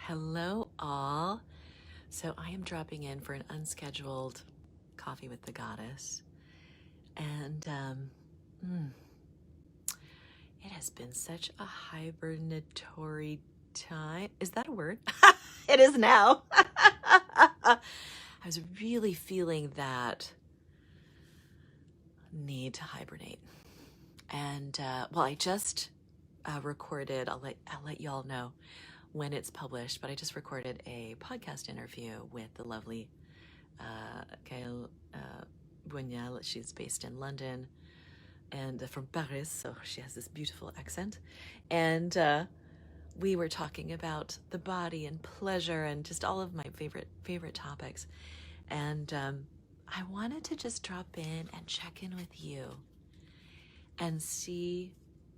Hello, all. So I am dropping in for an unscheduled coffee with the goddess, and it has been such a hibernatory time. Is that a word? It is now. I was really feeling that need to hibernate, and I just recorded. I'll let y'all know when it's published, but I just recorded a podcast interview with the lovely Gaëlle Bugnal. She's based in London and from Paris, so she has this beautiful accent. And we were talking about the body and pleasure and just all of my favorite topics. And I wanted to just drop in and check in with you and see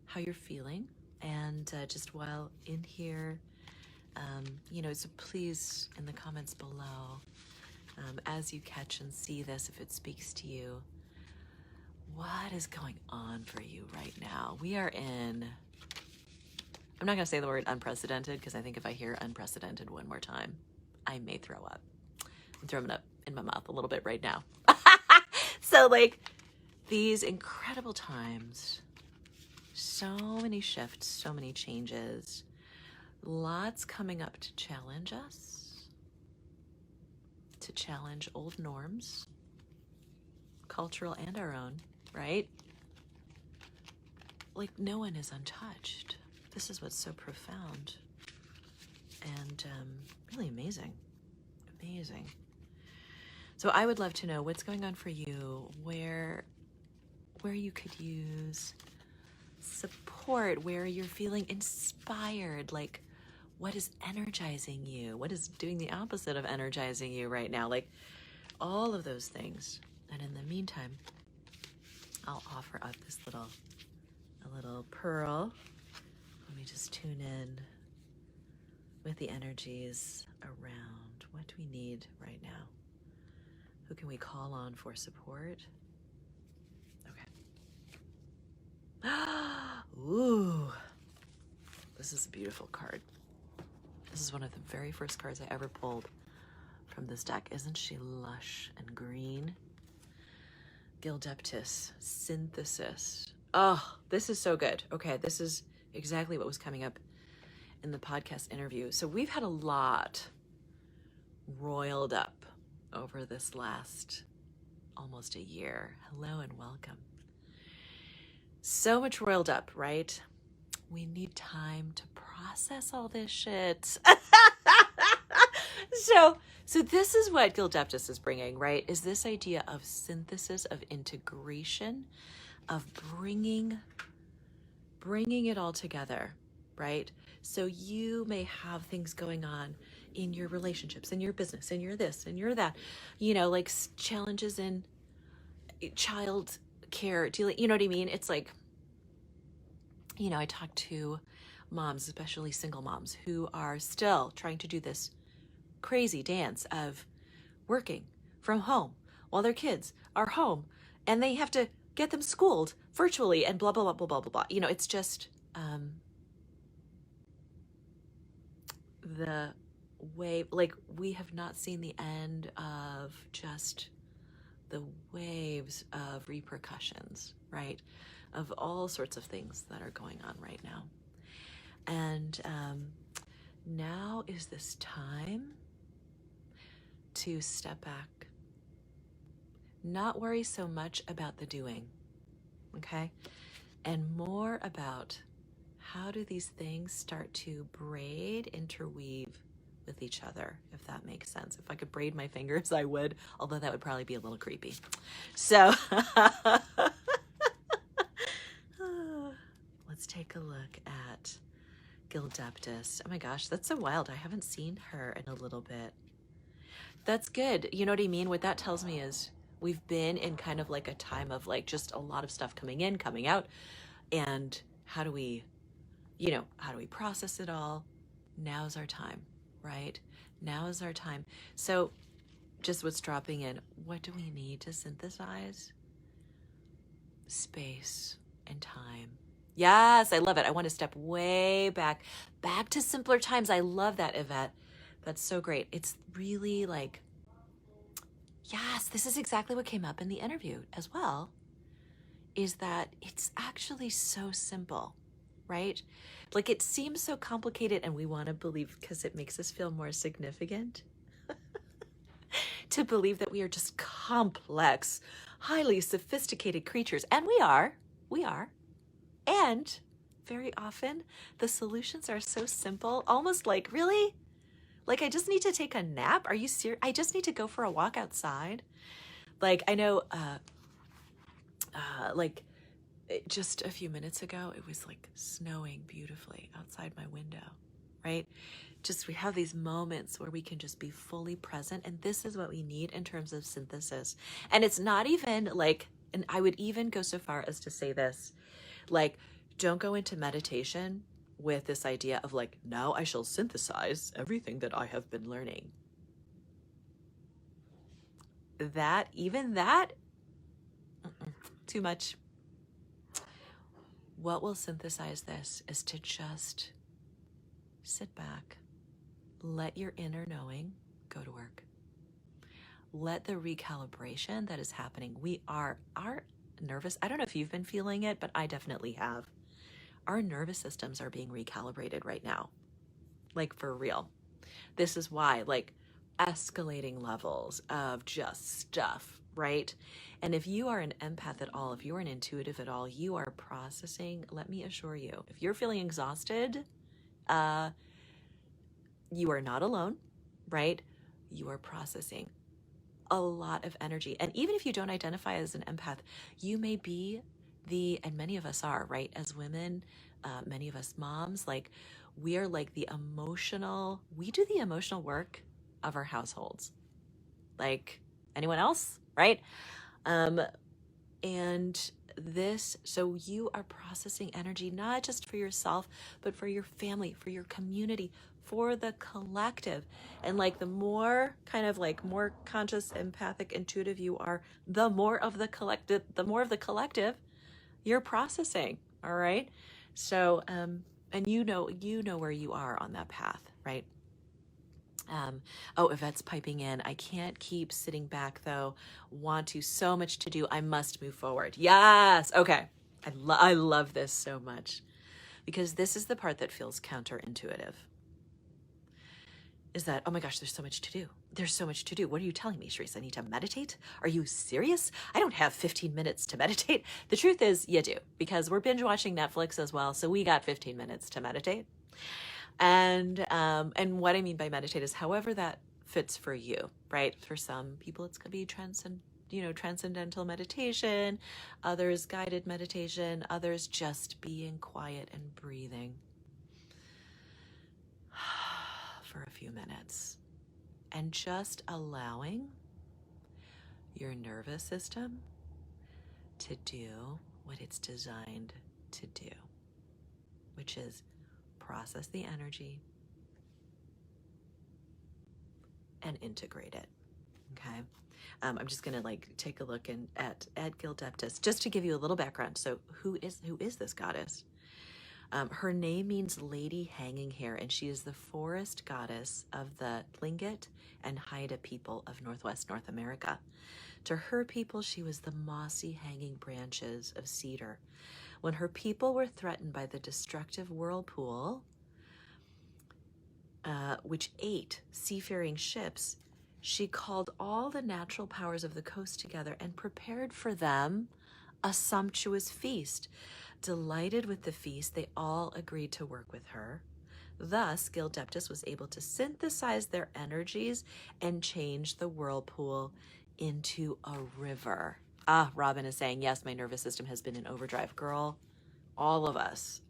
how you're feeling. And just while in here, so please, in the comments below, as you catch and see this, if it speaks to you, what is going on for you right now? We are in, I'm not going to say the word unprecedented, because I think if I hear unprecedented one more time, I may throw up. I'm throwing up in my mouth a little bit right now. So, these incredible times, so many shifts, so many changes, lots coming up to challenge us, to challenge old norms, cultural and our own, right? No one is untouched. This is what's so profound and really amazing. Amazing. So I would love to know what's going on for you, where you could use support, where you're feeling inspired, what is energizing you? What is doing the opposite of energizing you right now? All of those things. And in the meantime, I'll offer up this a little pearl. Let me just tune in with the energies around. What do we need right now? Who can we call on for support? Okay. Ooh, this is a beautiful card. This is one of the very first cards I ever pulled from this deck. Isn't she lush and green? Gildeptis, Synthesis. Oh, this is so good. Okay, this is exactly what was coming up in the podcast interview. So we've had a lot roiled up over this last almost a year. Hello and welcome. So much roiled up, right? We need time to process all this shit. So this is what Gildeptis is bringing, right? Is this idea of synthesis, of integration, of bringing it all together, right? So you may have things going on in your relationships, in your business, in your this, and your that, challenges in child care, dealing, you know what I mean? It's I talk to moms, especially single moms, who are still trying to do this crazy dance of working from home while their kids are home and they have to get them schooled virtually and blah, blah, blah, blah, blah, blah, blah. It's just the way, we have not seen the end of just the waves of repercussions, right? Of all sorts of things that are going on right now. And now is this time to step back, not worry so much about the doing, okay? And more about how do these things start to braid, interweave with each other, if that makes sense. If I could braid my fingers, I would, although that would probably be a little creepy. So let's take a look at Gildeptis. Oh my gosh, that's so wild. I haven't seen her in a little bit. That's good. You know what I mean? What that tells me is we've been in kind of a time of just a lot of stuff coming in, coming out. And how do we process it all? Now's our time, right? Now is our time. So just what's dropping in, what do we need to synthesize? Space and time Yes, I love it. I want to step way back to simpler times. I love that, Yvette. That's so great. It's really like, yes, this is exactly what came up in the interview as well, is that it's actually so simple, right? Like it seems so complicated and we want to believe because it makes us feel more significant to believe that we are just complex, highly sophisticated creatures. And we are. And very often the solutions are so simple, almost like, really? Like I just need to take a nap? Are you serious? I just need to go for a walk outside. Like I know, like just a few minutes ago, it was like snowing beautifully outside my window, right? Just we have these moments where we can just be fully present. And this is what we need in terms of synthesis. And it's not even like, and I would even go so far as to say this, like, don't go into meditation with this idea of like, now I shall synthesize everything that I have been learning. Even that, too much. What will synthesize this is to just sit back, let your inner knowing go to work. Let the recalibration that is happening. Our nervous, I don't know if you've been feeling it, but I definitely have. Our nervous systems are being recalibrated right now. Like for real. This is why, like, escalating levels of just stuff, right? And if you are an empath at all, if you're an intuitive at all, you are processing, let me assure you, if you're feeling exhausted, you are not alone, right? You are processing a lot of energy. And even if you don't identify as an empath, you may be and many of us are, right? As women, many of us moms, like we are like we do the emotional work of our households. Like anyone else, right? And so you are processing energy, not just for yourself, but for your family, for your community, for the collective. And like the more kind of like more conscious, empathic, intuitive you are, the more of the collective you're processing. All right. So, and you know where you are on that path, right? Yvette's piping in. I can't keep sitting back though. So much to do. I must move forward. Yes. Okay. I love this so much because this is the part that feels counterintuitive. Is that, oh my gosh, there's so much to do. There's so much to do. What are you telling me, Charisse? I need to meditate? Are you serious? I don't have 15 minutes to meditate. The truth is you do, because we're binge watching Netflix as well. So we got 15 minutes to meditate. And what I mean by meditate is however that fits for you, right? For some people, it's going to be transcendental meditation, others guided meditation, others just being quiet and breathing for a few minutes and just allowing your nervous system to do what it's designed to do, which is process the energy and integrate it. Okay. I'm just going to like take a look at Gildeptis just to give you a little background. So who is this goddess? Her name means lady hanging hair, and she is the forest goddess of the Tlingit and Haida people of Northwest North America. To her people, she was the mossy hanging branches of cedar. When her people were threatened by the destructive whirlpool, which ate seafaring ships, she called all the natural powers of the coast together and prepared for them a sumptuous feast. Delighted with the feast, they all agreed to work with her. Thus, Gildeptis was able to synthesize their energies and change the whirlpool into a river. Robin is saying, yes, my nervous system has been in overdrive. Girl, all of us.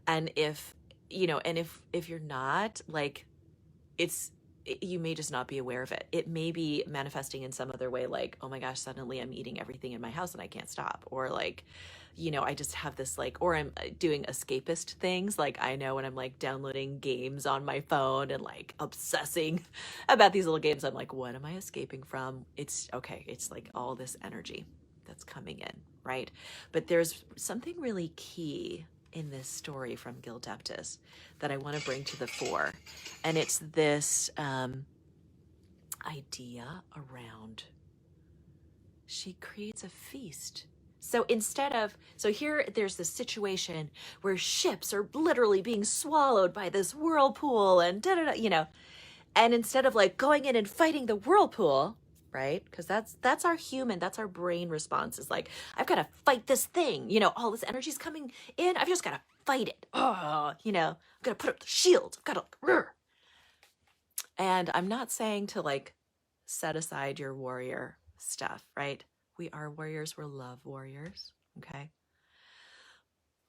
And if you're not, like, you may just not be aware of it. It may be manifesting in some other way, like, oh my gosh, suddenly I'm eating everything in my house and I can't stop. Or like, I just have this like, or I'm doing escapist things. Like I know when I'm like downloading games on my phone and like obsessing about these little games, I'm like, what am I escaping from? It's okay. It's like all this energy that's coming in. right? But there's something really key in this story from Gildeptis that I want to bring to the fore. And it's this idea around she creates a feast. So here there's this situation where ships are literally being swallowed by this whirlpool and da da da, and instead of like going in and fighting the whirlpool, right? Because that's our brain response is like, I've got to fight this thing, all this energy's coming in, I've just got to fight it. Oh, I've got to put up the shield. I've got to like, and I'm not saying to like set aside your warrior stuff, right? We are warriors, we're love warriors, okay?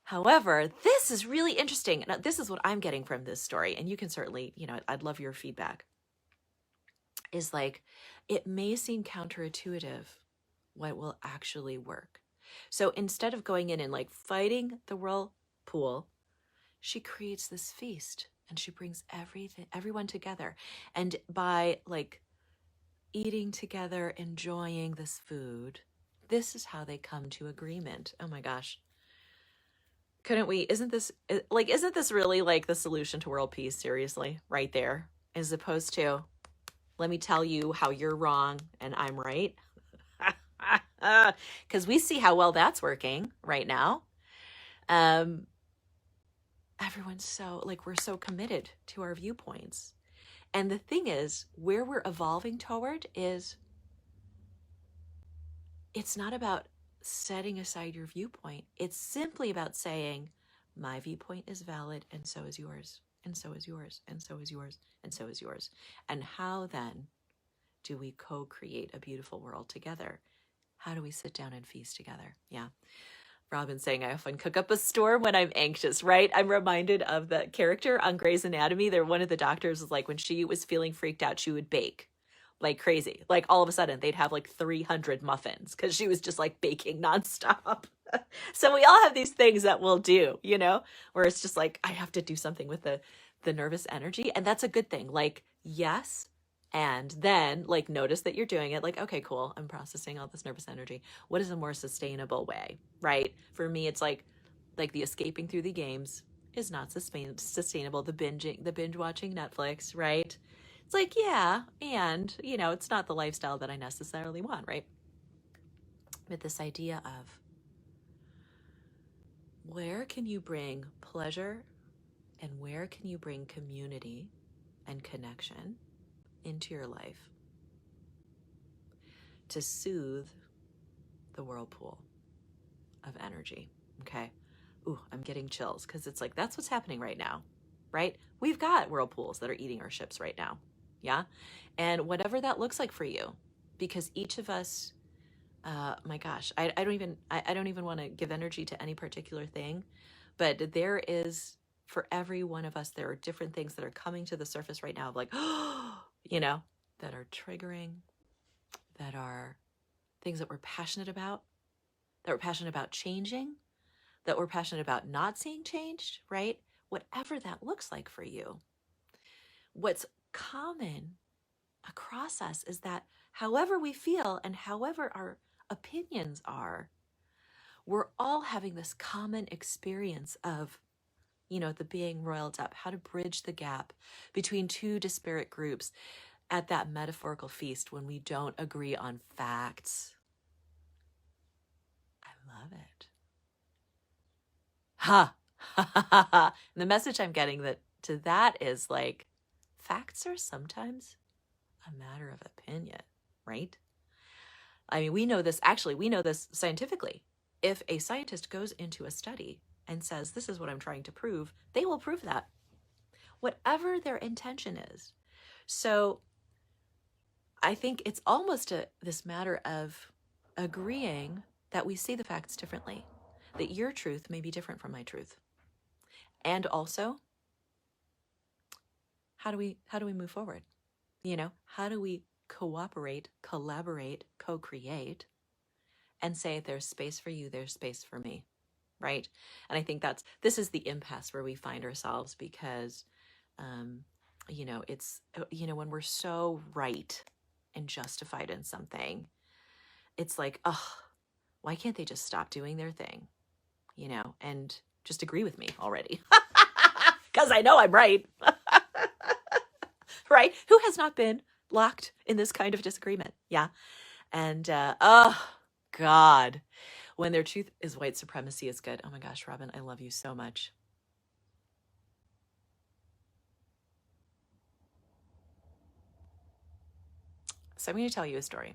However, this is really interesting. And this is what I'm getting from this story. And you can certainly, I'd love your feedback. Is like, it may seem counterintuitive what will actually work. So instead of going in and like fighting the whirlpool, she creates this feast and she brings everyone together. And by like eating together, enjoying this food, this is how they come to agreement. Oh my gosh. Couldn't we, isn't this really like the solution to world peace? Seriously, right there, as opposed to, let me tell you how you're wrong and I'm right. Because we see how well that's working right now. Everyone's so, like, we're so committed to our viewpoints. And the thing is, where we're evolving toward is, it's not about setting aside your viewpoint. It's simply about saying, my viewpoint is valid and so is yours, and so is yours, and so is yours, and so is yours. And how then do we co-create a beautiful world together? How do we sit down and feast together? Yeah. Robin's saying, I often cook up a storm when I'm anxious, right? I'm reminded of the character on Grey's Anatomy. One of the doctors was like, when she was feeling freaked out, she would bake like crazy. Like all of a sudden they'd have like 300 muffins because she was just like baking nonstop. So we all have these things that we'll do, where it's just like, I have to do something with the nervous energy. And that's a good thing. Like, yes. And then like, notice that you're doing it. Like, okay, cool. I'm processing all this nervous energy. What is a more sustainable way, right? For me, it's like the escaping through the games is not sustainable. The binge watching Netflix, right? It's like, yeah. And, it's not the lifestyle that I necessarily want, right? But this idea of, where can you bring pleasure and where can you bring community and connection into your life to soothe the whirlpool of energy? Okay. Ooh, I'm getting chills because it's like, that's what's happening right now, right? We've got whirlpools that are eating our ships right now. Yeah. And whatever that looks like for you, because each of us, my gosh, I don't even want to give energy to any particular thing, but there is, for every one of us, there are different things that are coming to the surface right now of like, that are triggering, that are things that we're passionate about changing, that we're passionate about not seeing changed, right? Whatever that looks like for you. What's common across us is that however we feel and however our opinions are, we're all having this common experience of, the being roiled up, how to bridge the gap between two disparate groups at that metaphorical feast when we don't agree on facts. I love it. Ha! Ha! The message I'm getting to that is like, facts are sometimes a matter of opinion, right? I mean, we know this scientifically. If a scientist goes into a study and says, this is what I'm trying to prove, they will prove that, whatever their intention is. So I think it's almost this matter of agreeing that we see the facts differently, that your truth may be different from my truth. And also, how do we move forward? How do we cooperate, collaborate, co-create, and say there's space for you, there's space for me, right? And I think this is the impasse where we find ourselves because, it's, when we're so right and justified in something, it's like, oh, Why can't they just stop doing their thing, and just agree with me already? Because I know I'm right. Right? Who has not been locked in this kind of disagreement? Yeah. And, oh, God, when their truth is white supremacy is good. Oh my gosh, Robin, I love you so much. So I'm going to tell you a story.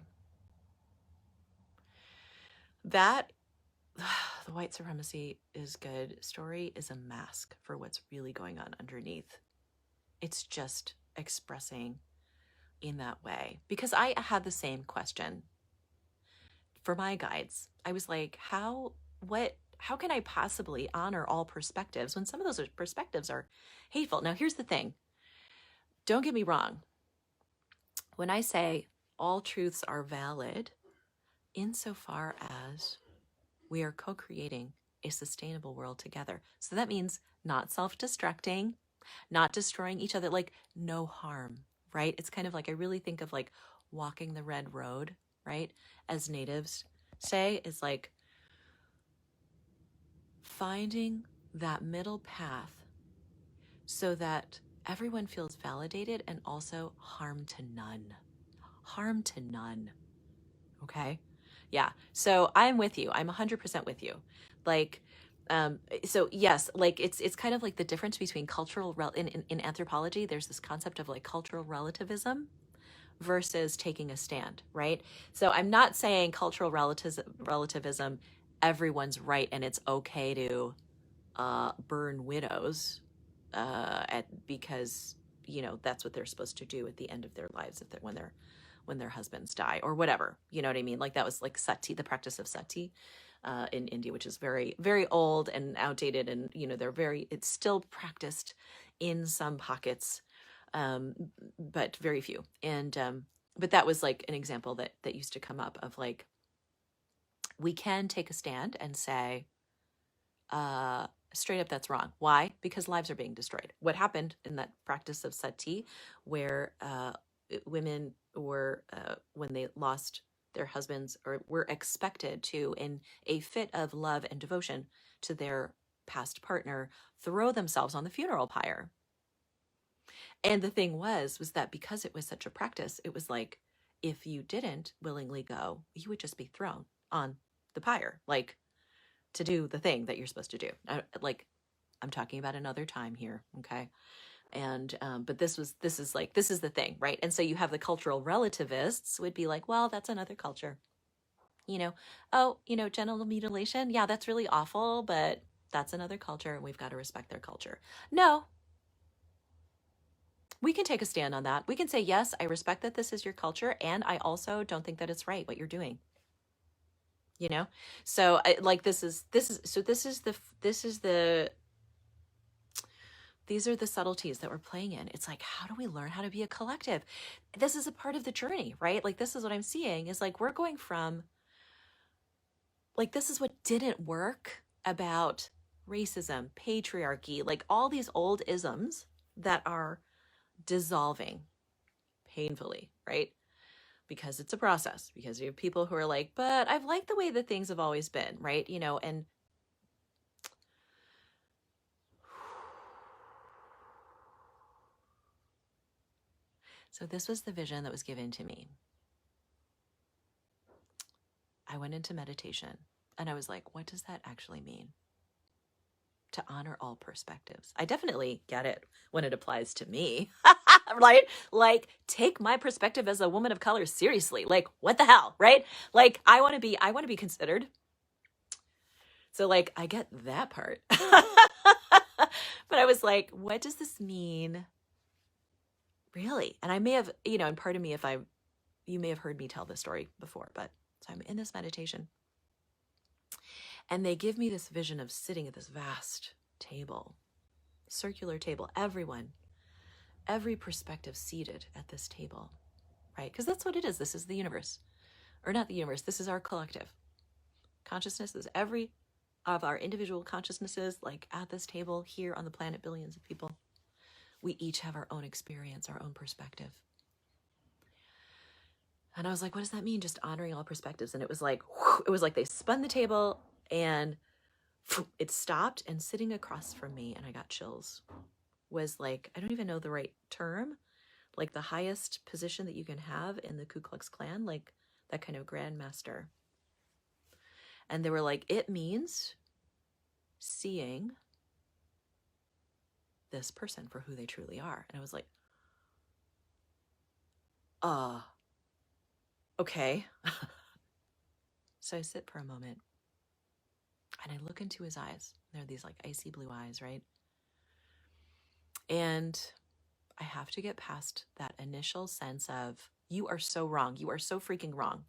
That the white supremacy is good story is a mask for what's really going on underneath. It's just expressing in that way. Because I had the same question for my guides. I was like, how can I possibly honor all perspectives when some of those perspectives are hateful? Now, here's the thing. Don't get me wrong. When I say all truths are valid, insofar as we are co-creating a sustainable world together. So that means not self-destructing, not destroying each other, like no harm, right? It's kind of like, I really think of like walking the red road, right? As natives say, is like finding that middle path so that everyone feels validated and also harm to none. Harm to none. Okay? Yeah. So I'm with you. I'm 100% with you. Like, so yes, like it's kind of like the difference between in anthropology, there's this concept of like cultural relativism versus taking a stand, right? So I'm not saying cultural relativism, everyone's right and it's okay to burn widows because that's what they're supposed to do at the end of their lives when their husbands die or whatever. You know what I mean? Like that was like sati, the practice of sati in India, which is very, very old and outdated. And, it's still practiced in some pockets, but very few. And, but that was like an example that used to come up of like, we can take a stand and say, straight up, that's wrong. Why? Because lives are being destroyed. What happened in that practice of sati, where women were, when they lost their husbands, or were expected to, in a fit of love and devotion to their past partner, throw themselves on the funeral pyre. And the thing was that because it was such a practice, it was like, if you didn't willingly go, you would just be thrown on the pyre, like to do the thing that you're supposed to do. I'm talking about another time here. Okay. And, but this is the thing, right? And so you have the cultural relativists would be like, well, that's another culture, genital mutilation. Yeah, that's really awful, but that's another culture and we've got to respect their culture. No, we can take a stand on that. We can say, yes, I respect that this is your culture. And I also don't think that it's right what you're doing. So these are the subtleties that we're playing in. It's like, how do we learn how to be a collective? This is a part of the journey, right? Like, this is what I'm seeing is like, we're going from, like, this is what didn't work about racism, patriarchy, like all these old isms that are dissolving painfully, right? Because it's a process, because you have people who are like, but I've liked the way that things have always been, right? And so this was the vision that was given to me. I went into meditation and I was like, what does that actually mean? To honor all perspectives. I definitely get it when it applies to me, right? Like, take my perspective as a woman of color seriously. Like, what the hell, right? Like, I want to be considered. So like, I get that part. But I was like, what does this mean? Really? And I may have, and part of me, you may have heard me tell this story before, but so I'm in this meditation and they give me this vision of sitting at this vast table, circular table, every perspective seated at this table, right? Because that's what it is. This is the universe, or not the universe. This is our collective consciousness. Is every of our individual consciousnesses, like at this table here on the planet, billions of people. We each have our own experience, our own perspective. And I was like, what does that mean? Just honoring all perspectives. And it was like they spun the table and it stopped, and sitting across from me, and I got chills, was like, I don't even know the right term, like the highest position that you can have in the Ku Klux Klan, like that kind of grandmaster. And they were like, it means seeing this person for who they truly are. And I was like, okay. So I sit for a moment and I look into his eyes. They're these like icy blue eyes, right? And I have to get past that initial sense of, you are so wrong. You are so freaking wrong,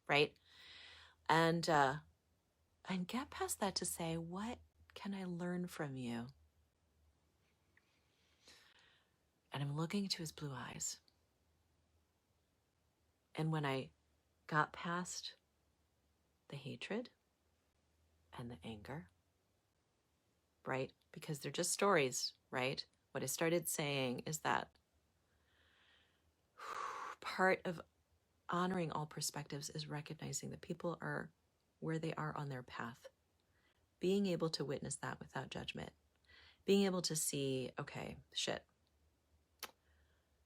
right? And get past that to say, what can I learn from you? And I'm looking into his blue eyes. And when I got past the hatred and the anger, right? Because they're just stories, right? What I started saying is that part of honoring all perspectives is recognizing that people are where they are on their path. Being able to witness that without judgment. Being able to see, okay, shit,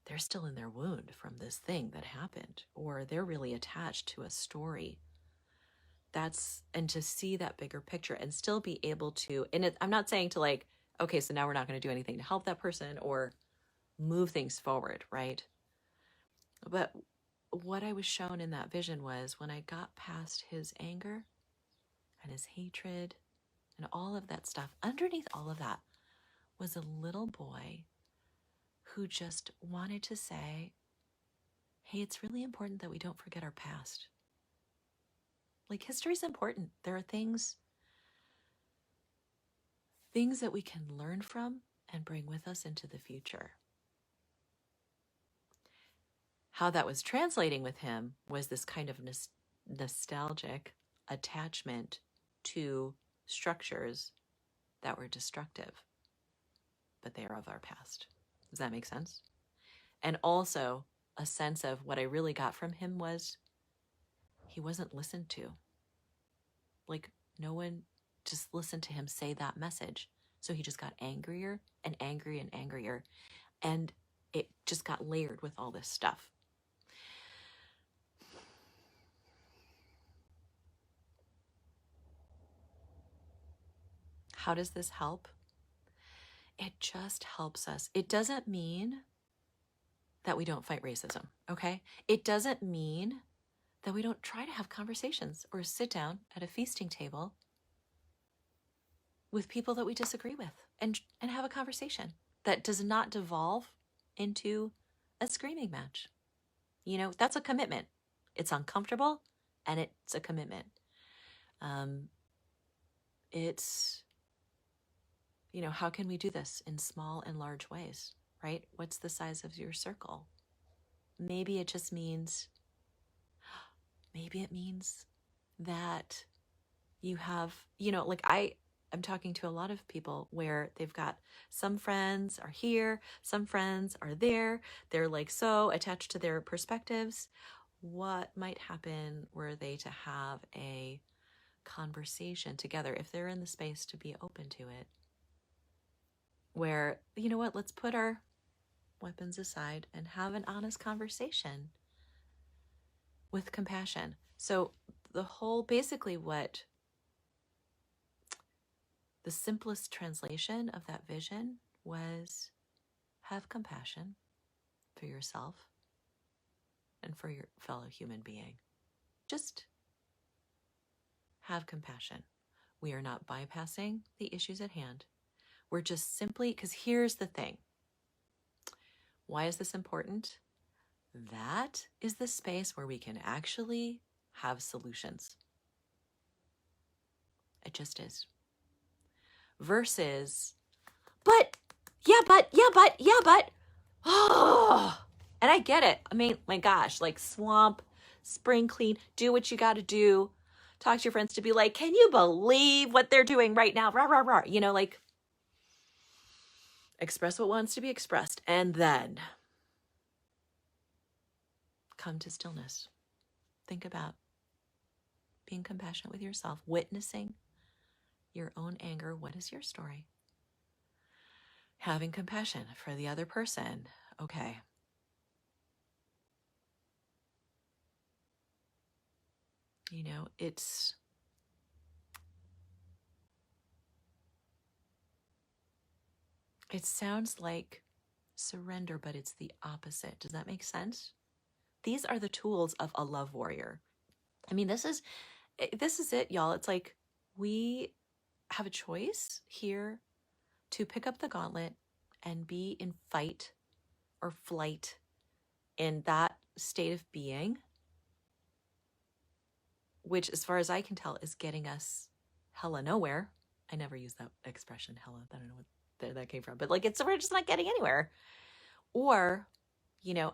they're still in their wound from this thing that happened, or they're really attached to a story. And to see that bigger picture and still be able to, and I'm not saying to like, okay, so now we're not going to do anything to help that person or move things forward, right? But what I was shown in that vision was, when I got past his anger and his hatred and all of that stuff, underneath all of that was a little boy who just wanted to say, hey, it's really important that we don't forget our past. Like, history's important. There are things that we can learn from and bring with us into the future. How that was translating with him was this kind of nostalgic attachment to structures that were destructive, but they are of our past. Does that make sense? And also a sense of what I really got from him was he wasn't listened to. Like, no one just listened to him say that message. So he just got angrier and angrier and angrier. And it just got layered with all this stuff. How does this help? It just helps us. It doesn't mean that we don't fight racism, okay? It doesn't mean that we don't try to have conversations or sit down at a feasting table with people that we disagree with and have a conversation that does not devolve into a screaming match. You know, that's a commitment. It's uncomfortable and it's a commitment. It's, you know, how can we do this in small and large ways, right? What's the size of your circle? Maybe it just means, that you have, you know, like I'm talking to a lot of people where they've got some friends are here, some friends are there. They're like so attached to their perspectives. What might happen were they to have a conversation together, if they're in the space to be open to it, where, you know what, let's put our weapons aside and have an honest conversation with compassion. So basically what the simplest translation of that vision was, have compassion for yourself and for your fellow human being. Just have compassion. We are not bypassing the issues at hand. We're just simply, because here's the thing. Why is this important? That is the space where we can actually have solutions. It just is. Versus, but, oh, and I get it. I mean, my gosh, like swamp, spring clean, do what you got to do. Talk to your friends to be like, can you believe what they're doing right now? Rah, rah, rah. You know, like, express what wants to be expressed. And then come to stillness. Think about being compassionate with yourself, witnessing your own anger. What is your story? Having compassion for the other person. Okay. You know, it sounds like surrender, but it's the opposite. Does that make sense? These are the tools of a love warrior. I mean, this is it, y'all. It's like we have a choice here to pick up the gauntlet and be in fight or flight in that state of being, which, as far as I can tell, is getting us hella nowhere. I never use that expression, hella. I don't know what that came from, but like we're just not getting anywhere. Or, you know,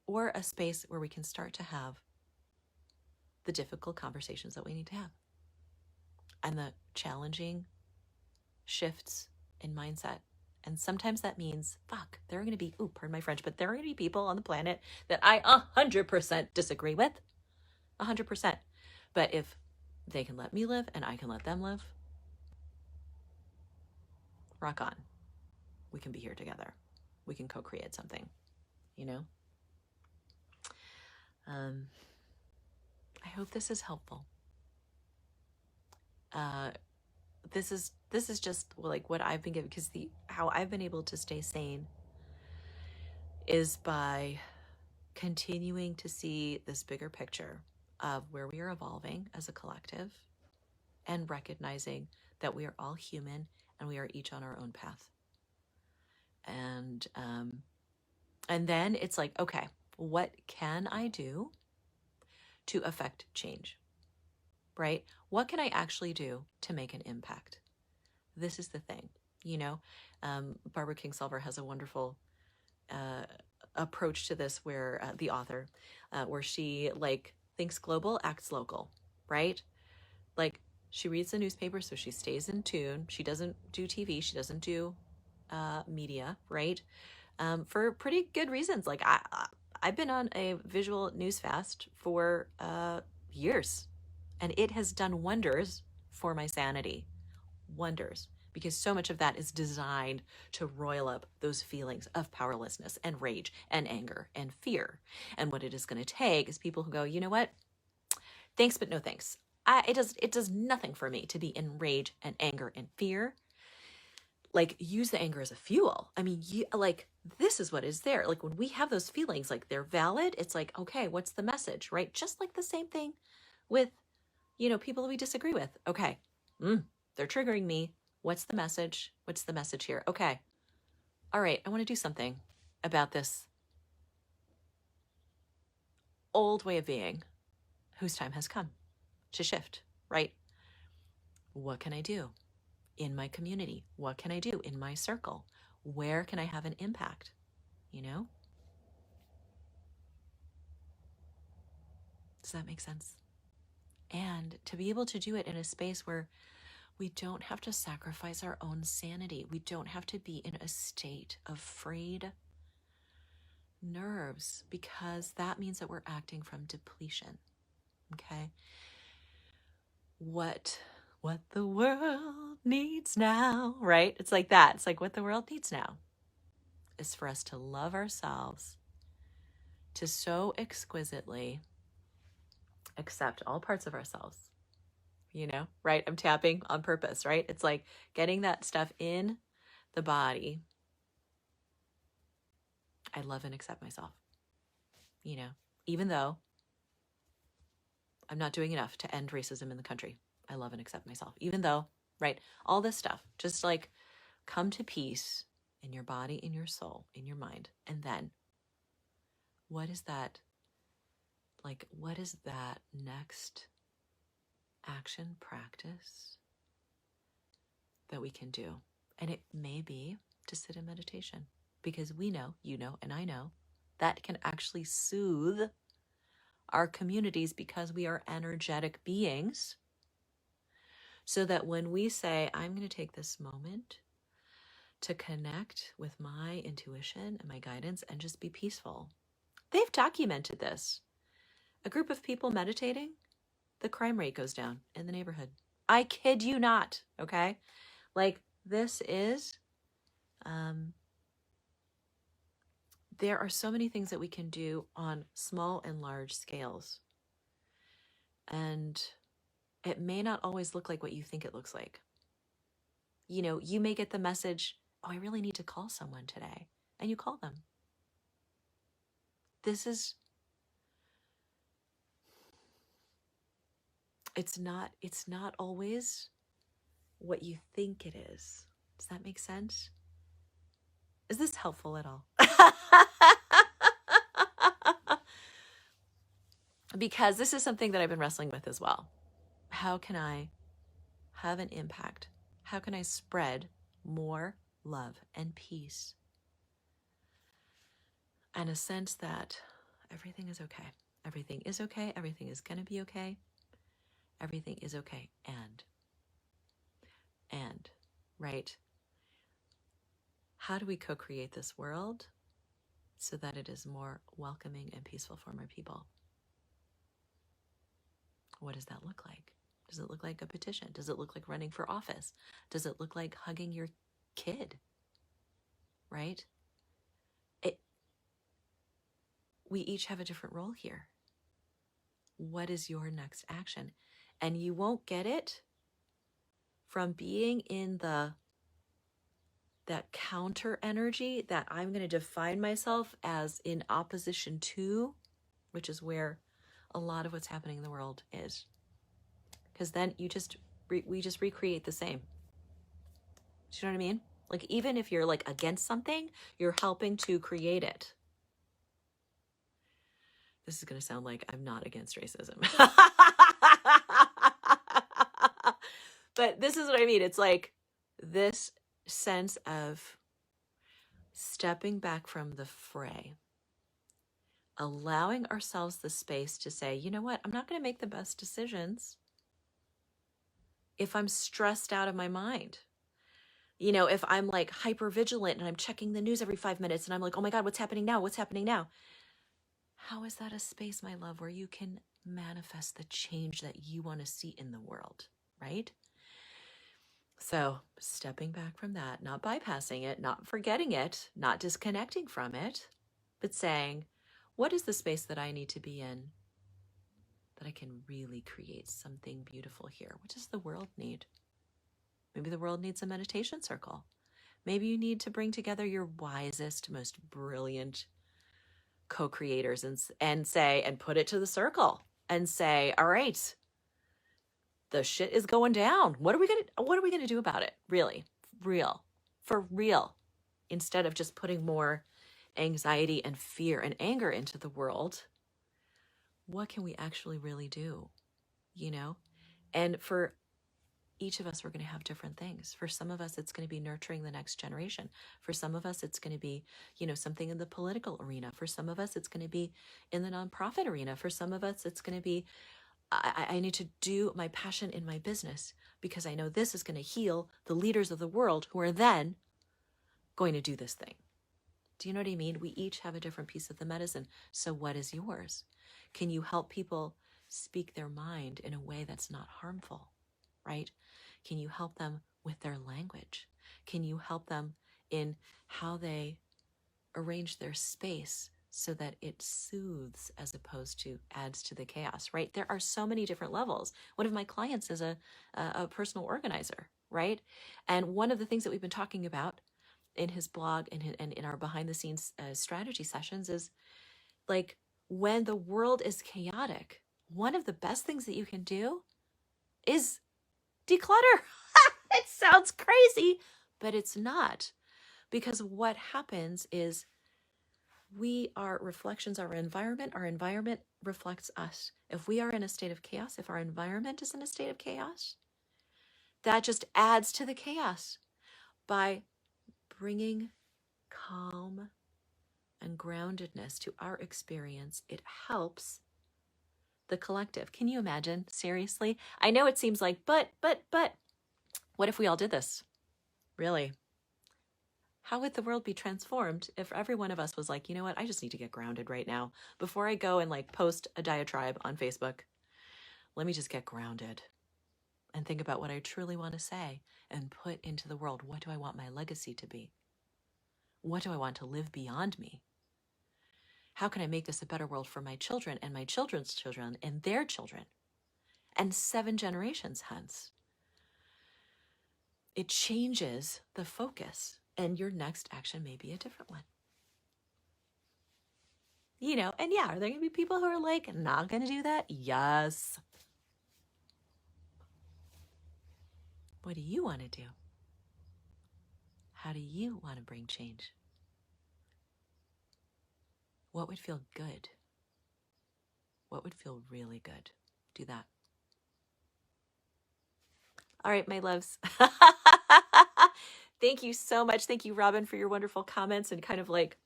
or a space where we can start to have the difficult conversations that we need to have and the challenging shifts in mindset. And sometimes that means, fuck, there are going to be, pardon my French, but there are going to be people on the planet that I 100% disagree with. 100%. But if they can let me live and I can let them live, rock on. We can be here together. We can co-create something, you know? I hope this is helpful. This is just like what I've been given, because how I've been able to stay sane is by continuing to see this bigger picture of where we are evolving as a collective and recognizing that we are all human and we are each on our own path. And then it's like, okay, what can I do to affect change? Right? What can I actually do to make an impact? This is the thing, you know. Barbara Kingsolver has a wonderful approach to this, where the author, where she like thinks global, acts local, right? Like she reads the newspaper, so she stays in tune. She doesn't do TV. She doesn't do media, right? For pretty good reasons. Like I've been on a visual news fast for years, and it has done wonders for my sanity. Wonders. Because so much of that is designed to roil up those feelings of powerlessness and rage and anger and fear. And what it is going to take is people who go, you know what? Thanks, but no thanks. It does nothing for me to be in rage and anger and fear. Like, use the anger as a fuel. I mean, this is what is there. Like, when we have those feelings, like, they're valid. It's like, okay, what's the message, right? Just like the same thing with, you know, people that we disagree with. Okay, they're triggering me. What's the message? What's the message here? Okay. All right, I want to do something about this old way of being whose time has come to shift, right? What can I do in my community? What can I do in my circle? Where can I have an impact? You know? Does that make sense? And to be able to do it in a space where we don't have to sacrifice our own sanity. We don't have to be in a state of frayed nerves, because that means that we're acting from depletion. Okay? What the world needs now, right? It's like that. It's like what the world needs now is for us to love ourselves, to so exquisitely accept all parts of ourselves. You know, right? I'm tapping on purpose, right? It's like getting that stuff in the body. I love and accept myself, you know, even though I'm not doing enough to end racism in the country. I love and accept myself, even though, right? All this stuff, just like come to peace in your body, in your soul, in your mind. And then what is that? Like, what is that next action practice that we can do? And it may be to sit in meditation, because we know, you know, and I know that can actually soothe our communities, because we are energetic beings. So that when we say, I'm going to take this moment to connect with my intuition and my guidance and just be peaceful, They've documented this. A group of people meditating, the crime rate goes down in the neighborhood. I kid you not, okay? Like, this is, there are so many things that we can do on small and large scales. And it may not always look like what you think it looks like. You know, you may get the message, oh, I really need to call someone today. And you call them. This is, it's not always what you think it is. Does that make sense? Is this helpful at all? Because this is something that I've been wrestling with as well. How can I have an impact? How can I spread more love and peace? And a sense that everything is okay. Everything is okay. Everything is going to be okay. Everything is okay. And, right? How do we co-create this world so that it is more welcoming and peaceful for more people? What does that look like? Does it look like a petition? Does it look like running for office? Does it look like hugging your kid? Right? We each have a different role here. What is your next action? And you won't get it from being in that counter energy that I'm going to define myself as in opposition to, which is where a lot of what's happening in the world is. Because then we just recreate the same. Do you know what I mean? Like, even if you're like against something, you're helping to create it. This is going to sound like I'm not against racism. But this is what I mean. It's like this sense of stepping back from the fray, allowing ourselves the space to say, you know what? I'm not going to make the best decisions if I'm stressed out of my mind. You know, if I'm like hyper vigilant and I'm checking the news every 5 minutes and I'm like, oh my God, what's happening now? What's happening now? How is that a space, my love, where you can manifest the change that you want to see in the world, right? So stepping back from that, not bypassing it, not forgetting it, not disconnecting from it, but saying, what is the space that I need to be in that I can really create something beautiful here? What does the world need? Maybe the world needs a meditation circle. Maybe you need to bring together your wisest, most brilliant co-creators and say, and put it to the circle and say, all right, the shit is going down. What are we going to do about it? Really, for real, instead of just putting more anxiety and fear and anger into the world. What can we actually really do? You know? And for each of us, we're going to have different things. For some of us, it's going to be nurturing the next generation. For some of us, it's going to be, you know, something in the political arena. For some of us, it's going to be in the nonprofit arena. For some of us, it's going to be, I need to do my passion in my business because I know this is going to heal the leaders of the world who are then going to do this thing. Do you know what I mean? We each have a different piece of the medicine. So what is yours? Can you help people speak their mind in a way that's not harmful? Right? Can you help them with their language? Can you help them in how they arrange their space so that it soothes as opposed to adds to the chaos, right? There are so many different levels. One of my clients is a personal organizer, right? And one of the things that we've been talking about in his blog and in our behind the scenes strategy sessions is like, when the world is chaotic, one of the best things that you can do is declutter. It sounds crazy, but it's not. Because what happens is we are reflections of our environment reflects us. If we are in a state of chaos, if our environment is in a state of chaos, that just adds to the chaos. By bringing calm and groundedness to our experience, it helps the collective. Can you imagine? Seriously? I know it seems like, but, what if we all did this? Really? How would the world be transformed if every one of us was like, you know what, I just need to get grounded right now. Before I go and like post a diatribe on Facebook, let me just get grounded and think about what I truly want to say and put into the world. What do I want my legacy to be? What do I want to live beyond me? How can I make this a better world for my children and my children's children and their children and 7 generations hence? It changes the focus, and your next action may be a different one. You know, and yeah, are there going to be people who are like, not going to do that? Yes. What do you want to do? How do you want to bring change? What would feel good? What would feel really good? Do that. All right, my loves. Thank you so much. Thank you, Robin, for your wonderful comments and kind of like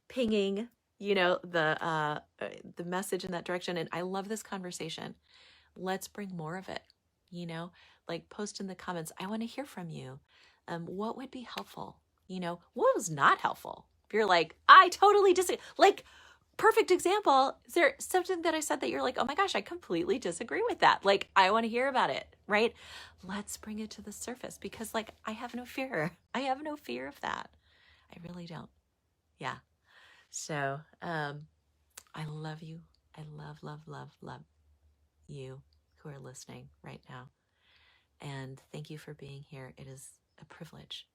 pinging, you know, the message in that direction. And I love this conversation. Let's bring more of it, you know, like post in the comments. I want to hear from you. What would be helpful? You know, what was not helpful? If you're like, I totally disagree. Like, perfect example. Is there something that I said that you're like, oh my gosh, I completely disagree with that? Like, I want to hear about it, right? Let's bring it to the surface because like, I have no fear. I have no fear of that. I really don't. Yeah. So, I love you. I love, love, love, love you who are listening right now. And thank you for being here. It is a privilege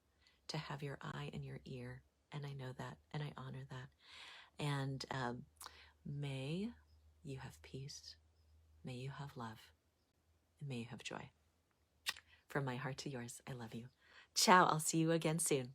to have your eye and your ear. And I know that, and I honor that. And may you have peace. May you have love. And may you have joy. From my heart to yours, I love you. Ciao. I'll see you again soon.